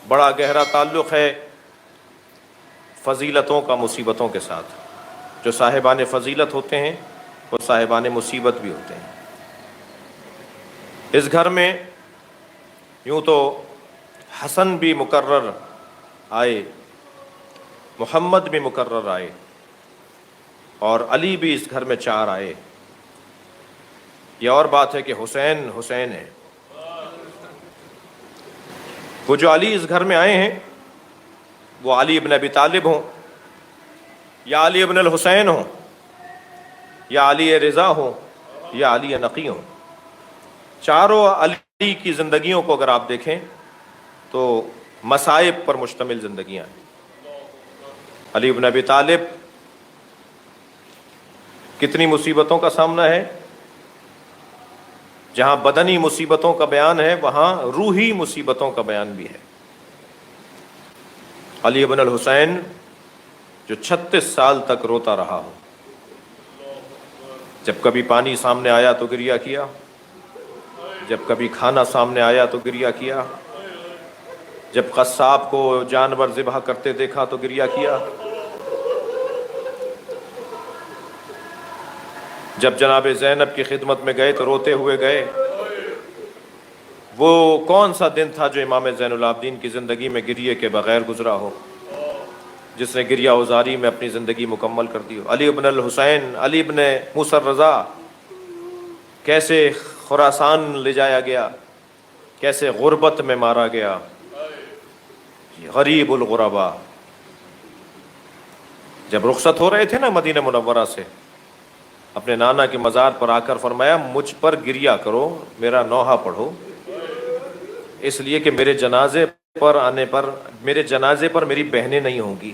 بڑا گہرا تعلق ہے فضیلتوں کا مصیبتوں کے ساتھ۔ جو صاحبان فضیلت ہوتے ہیں وہ صاحبان مصیبت بھی ہوتے ہیں۔ اس گھر میں یوں تو حسن بھی مقرر آئے، محمد بھی مقرر آئے، اور علی بھی اس گھر میں 4 آئے۔ یہ اور بات ہے کہ حسین حسین ہے۔ وہ جو علی اس گھر میں آئے ہیں وہ علی ابن ابی طالب ہوں، یا علی ابن الحسین ہوں، یا علی رضا ہوں، یا علی نقی ہوں۔ چاروں علی کی زندگیوں کو اگر آپ دیکھیں تو مصائب پر مشتمل زندگیاں ہیں۔ علی ابن ابی طالب کتنی مصیبتوں کا سامنا ہے، جہاں بدنی مصیبتوں کا بیان ہے وہاں روحی مصیبتوں کا بیان بھی ہے۔ علی ابن الحسین جو 36 سال تک روتا رہا ہو، جب کبھی پانی سامنے آیا تو گریہ کیا، جب کبھی کھانا سامنے آیا تو گریہ کیا، جب قصاب کو جانور ذبح کرتے دیکھا تو گریہ کیا، جب جناب زینب کی خدمت میں گئے تو روتے ہوئے گئے۔ وہ کون سا دن تھا جو امام زین العابدین کی زندگی میں گریے کے بغیر گزرا ہو، جس نے گریہ اوزاری میں اپنی زندگی مکمل کر دی ہو۔ علی ابن الحسین، علی ابن موسیٰ الرضا کیسے خراسان لے جایا گیا، کیسے غربت میں مارا گیا، غریب الغربا۔ جب رخصت ہو رہے تھے نا مدینہ منورہ سے، اپنے نانا کے مزار پر آ کر فرمایا مجھ پر گریہ کرو، میرا نوحہ پڑھو، اس لیے کہ میرے جنازے پر آنے پر، میرے جنازے پر میری بہنیں نہیں ہوں گی،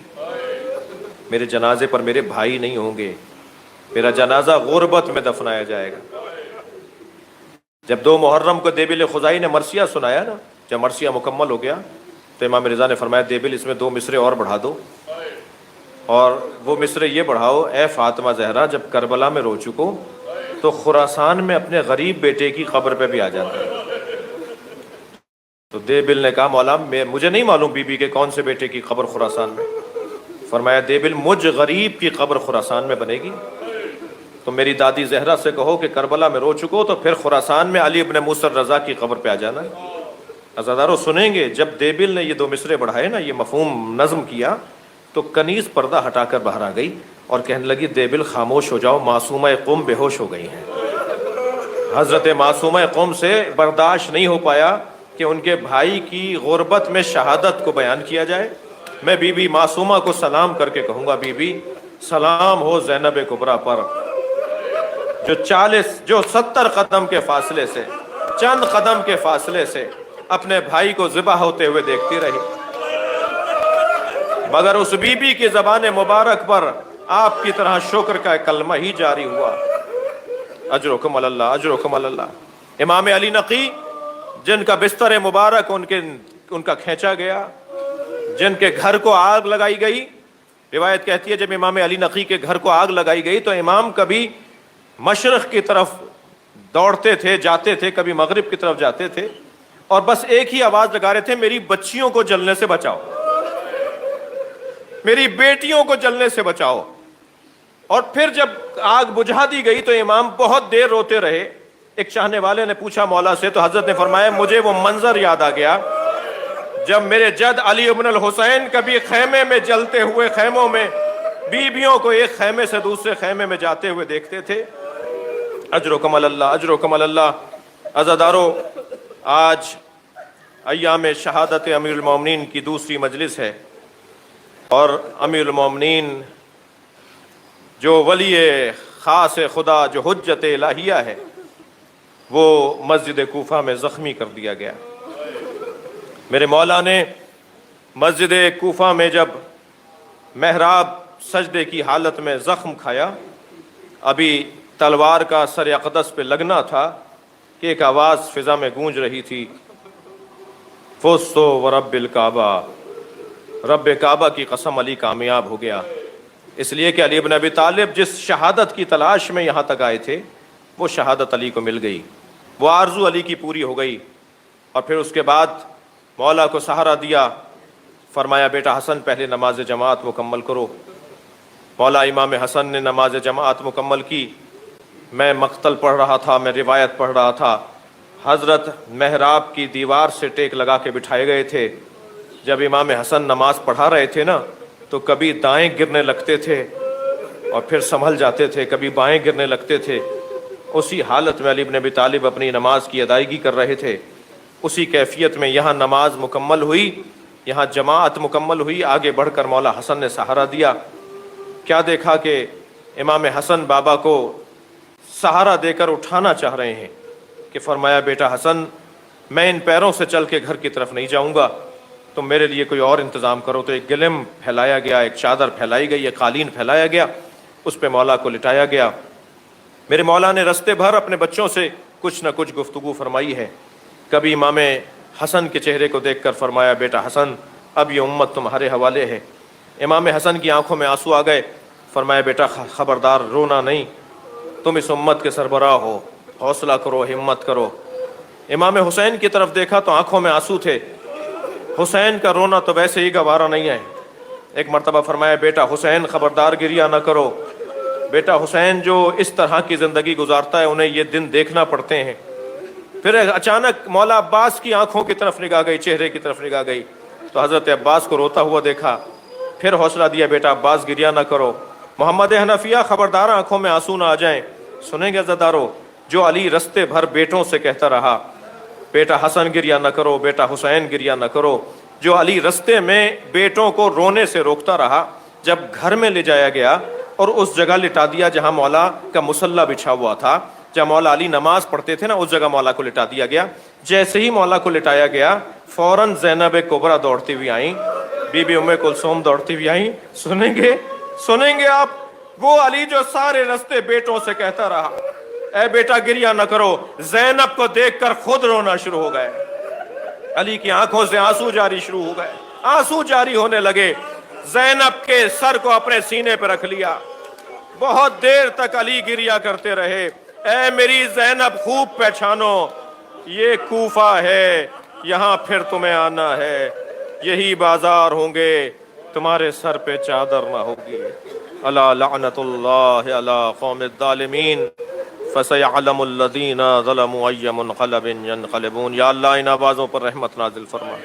میرے جنازے پر میرے بھائی نہیں ہوں گے، میرا جنازہ غربت میں دفنایا جائے گا۔ جب 2 محرم کو دیبل خزائی نے مرثیہ سنایا نا، جب مرثیہ مکمل ہو گیا تو امام رضا نے فرمایا دیبل اس میں 2 مصرے اور بڑھا دو، اور وہ مصرے یہ بڑھاؤ، اے فاطمہ زہرا جب کربلا میں رو چکو تو خراسان میں اپنے غریب بیٹے کی قبر پہ بھی آ جاتا ہے۔ تو دیبل نے کہا مولا مجھے نہیں معلوم بی بی کے کون سے بیٹے کی قبر خراسان میں۔ فرمایا دیبل مجھ غریب کی قبر خراسان میں بنے گی تو میری دادی زہرا سے کہو کہ کربلا میں رو چکو تو پھر خراسان میں علی ابن موسیٰ الرضا کی قبر پہ آ جانا۔ عزادارو سنیں گے، جب دیبل نے یہ 2 مصرے بڑھائے نا، یہ مفہوم نظم کیا، تو کنیز پردہ ہٹا کر باہر آ گئی اور کہنے لگی دیبل خاموش ہو جاؤ، معصومہ قوم بے ہوش ہو گئی ہیں۔ حضرت معصومہ قوم سے برداشت نہیں ہو پایا کہ ان کے بھائی کی غربت میں شہادت کو بیان کیا جائے۔ میں بی بی معصومہ کو سلام کر کے کہوں گا، بی بی سلام ہو زینب کبریٰ پر، جو 70 قدم کے فاصلے سے، چند قدم کے فاصلے سے اپنے بھائی کو ذبح ہوتے ہوئے دیکھتی رہی، مگر اس بی بی کی زبان مبارک پر آپ کی طرح شکر کا کلمہ ہی جاری ہوا۔ اجرکم علی اللہ، اجرکم علی اللہ۔ امام علی نقی جن کا بستر مبارک ان کا کھینچا گیا، جن کے گھر کو آگ لگائی گئی، روایت کہتی ہے جب امام علی نقی کے گھر کو آگ لگائی گئی تو امام کبھی مشرق کی طرف دوڑتے تھے، جاتے تھے، کبھی مغرب کی طرف جاتے تھے، اور بس ایک ہی آواز لگا رہے تھے، میری بچیوں کو جلنے سے بچاؤ، میری بیٹیوں کو جلنے سے بچاؤ۔ اور پھر جب آگ بجھا دی گئی تو امام بہت دیر روتے رہے۔ ایک چاہنے والے نے پوچھا مولا سے تو حضرت نے فرمایا مجھے وہ منظر یاد آ گیا جب میرے جد علی ابن الحسین کبھی خیمے میں جلتے ہوئے خیموں میں بیویوں کو ایک خیمے سے دوسرے خیمے میں جاتے ہوئے دیکھتے تھے۔ اجرکم علی اللہ، اجرکم علی اللہ۔ عزادارو، آج ایام شہادت امیر المومنین کی دوسری مجلس ہے، اور امیر المومنین جو ولی خاص خدا، جو حجت الہیہ ہے، وہ مسجد کوفہ میں زخمی کر دیا گیا۔ میرے مولا نے مسجد کوفہ میں جب محراب سجدے کی حالت میں زخم کھایا، ابھی تلوار کا سر اقدس پہ لگنا تھا کہ ایک آواز فضا میں گونج رہی تھی، فزت ورب الکعبہ، رب کعبہ کی قسم علی کامیاب ہو گیا۔ اس لیے کہ علی بن ابی طالب جس شہادت کی تلاش میں یہاں تک آئے تھے وہ شہادت علی کو مل گئی، وہ آرزو علی کی پوری ہو گئی۔ اور پھر اس کے بعد مولا کو سہارا دیا، فرمایا بیٹا حسن پہلے نماز جماعت مکمل کرو۔ مولا امام حسن نے نماز جماعت مکمل کی۔ میں مقتل پڑھ رہا تھا، میں روایت پڑھ رہا تھا۔ حضرت محراب کی دیوار سے ٹیک لگا کے بٹھائے گئے تھے۔ جب امام حسن نماز پڑھا رہے تھے نا تو کبھی دائیں گرنے لگتے تھے اور پھر سنبھل جاتے تھے، کبھی بائیں گرنے لگتے تھے۔ اسی حالت میں علی بن ابی طالب اپنی نماز کی ادائیگی کر رہے تھے۔ اسی کیفیت میں یہاں نماز مکمل ہوئی، یہاں جماعت مکمل ہوئی۔ آگے بڑھ کر مولا حسن نے سہارا دیا۔ کیا دیکھا کہ امام حسن بابا کو سہارا دے کر اٹھانا چاہ رہے ہیں کہ فرمایا بیٹا حسن میں ان پیروں سے چل کے گھر کی طرف نہیں جاؤں گا، تم میرے لیے کوئی اور انتظام کرو۔ تو ایک گلم پھیلایا گیا، ایک چادر پھیلائی گئی، ایک قالین پھیلایا گیا، اس پہ مولا کو لٹایا گیا۔ میرے مولا نے رستے بھر اپنے بچوں سے کچھ نہ کچھ گفتگو فرمائی ہے۔ کبھی امام حسن کے چہرے کو دیکھ کر فرمایا بیٹا حسن اب یہ امت تمہارے حوالے ہے۔ امام حسن کی آنکھوں میں آنسو آ گئے۔ فرمایا بیٹا خبردار رونا نہیں، تم اس امت کے سربراہ ہو، حوصلہ کرو، ہمت کرو۔ امام حسین کی طرف دیکھا تو آنکھوں میں آنسو تھے۔ حسین کا رونا تو ویسے ہی گوارا نہیں ہے۔ ایک مرتبہ فرمایا بیٹا حسین خبردار گریہ نہ کرو، بیٹا حسین جو اس طرح کی زندگی گزارتا ہے انہیں یہ دن دیکھنا پڑتے ہیں۔ پھر اچانک مولا عباس کی آنکھوں کی طرف نگاہ گئی، چہرے کی طرف نگاہ گئی تو حضرت عباس کو روتا ہوا دیکھا۔ پھر حوصلہ دیا بیٹا عباس گریہ نہ کرو۔ محمد حنفیہ خبردار آنکھوں میں آنسو نہ آ جائیں۔ سنیں گے عزادارو، جو علی رستے بھر بیٹوں سے کہتا رہا بیٹا حسن گریہ نہ کرو، بیٹا حسین گریہ نہ کرو، جو علی رستے میں بیٹوں کو رونے سے روکتا رہا، جب گھر میں لے جایا گیا اور اس جگہ لٹا دیا جہاں مولا کا مصلی بچھا ہوا تھا، جب مولا علی نماز پڑھتے تھے نا اس جگہ مولا کو لٹا دیا گیا۔ جیسے ہی مولا کو لٹایا گیا فوراً زینب کبریٰ دوڑتی ہوئی آئیں، بی بی ام کلثوم دوڑتی ہوئی آئیں۔ سنیں گے آپ وہ علی جو سارے رستے بیٹوں سے کہتا رہا اے بیٹا گریہ نہ کرو، زینب کو دیکھ کر خود رونا شروع ہو گئے۔ علی کی آنکھوں سے آنسو جاری شروع ہو گئے، آنسو جاری ہونے لگے۔ زینب کے سر کو اپنے سینے پہ رکھ لیا۔ بہت دیر تک علی گریہ کرتے رہے، اے میری زینب خوب پہچانو یہ کوفہ ہے، یہاں پھر تمہیں آنا ہے، یہی بازار ہوں گے، تمہارے سر پہ چادر نہ ہوگی۔ الا لعنت اللہ علی قوم الظالمین فسيعلم الذين ظلموا أي منقلب ينقلبون۔ یا اللہ ان آوازوں پر رحمت نازل فرما۔